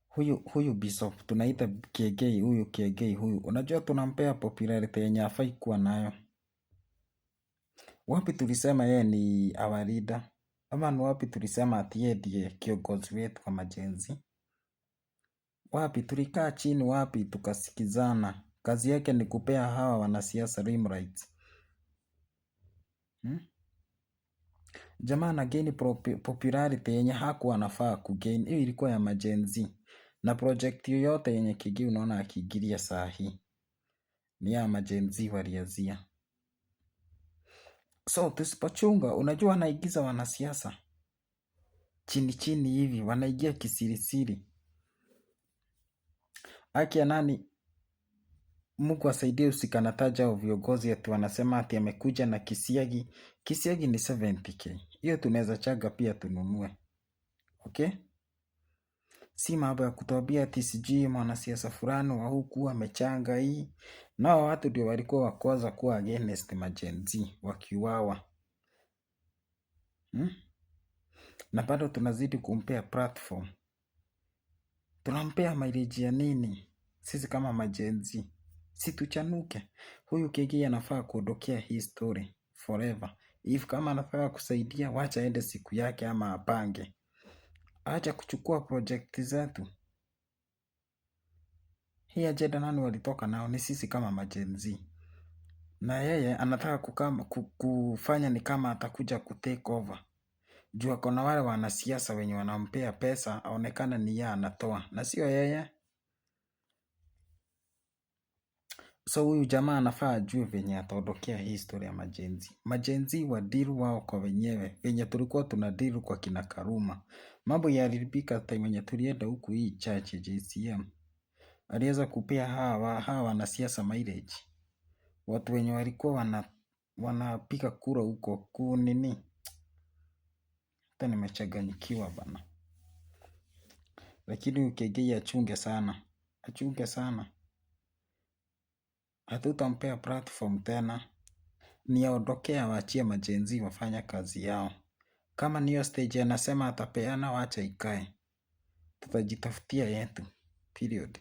Huyu Bishop tunaita Kiengei, huyu Kiengei huyu, unajua tunampea popularity yenye hafai kuwa nayo. Wapi tulisema yeye ni our leader? Ama ni wapi tulisema ati yeye ndiye kiongozi wetu kama Gen Z? Wapi tulikaa chini, wapi tukasikizana? Kazi yake ni kupea hawa wanasiasa limelight. Jamaa na gain popularity yenye hakuwa anafaa kugain. Hiyo ilikuwa ya majenzi. Na project yoyote yenye Kigi unaona akiingilia saa hii ni ya majenzi waliazia. So tusipochunga, unajua wanaigiza wanasiasa chini chini hivi, wanaingia kisirisiri. Haki ya nani? Mungu asaidie usikanataja wa viongozi ati wanasema ati amekuja na kisiagi. Kisiagi ni 70k. Hiyo tunaweza chaga pia tununue. Okay? Si mambo ya kutuambia ati sijui mwanasiasa fulani wa huku amechanga hii. Nao watu ndio walikuwa wa kwanza kuwa against majenzi wakiuawa. Na bado tunazidi kumpea platform. Tunampea mileage ya nini? Sisi kama majenzi. Si tuchanuke. Huyu Kigi anafaa kuondokea hii story forever. If kama anafaa kusaidia, wacha aende siku yake ama apange. Acha kuchukua project zetu. Hii agenda nani walitoka nao? Ni sisi kama majenzi. Na yeye anataka kufanya ni kama atakuja kutake over. Juu ako na wale wanasiasa wenye wanampea pesa, aonekana ni yeye anatoa. Na sio yeye. So huyu jamaa anafaa ajue venye ataondokea hii story ya majenzi. Majenzi wa deal wao kwa wenyewe. Venye tulikuwa tuna deal kwa kina Karuma. Mambo yalibika time yenye tulienda huku hii church JCM. Aliweza kupea hawa wanasiasa mileage. Watu wenye walikuwa wanapiga kura huko kunini. Hata nimechanganyikiwa bana. Lakini Ukegei achunge sana. Achunge sana. Hatutampea platform tena. Ni aondokee awaachie majenzi wafanya kazi yao. Kama niyo stage anasema atapeana wacha ikae. Tutajitafutia yetu. Period.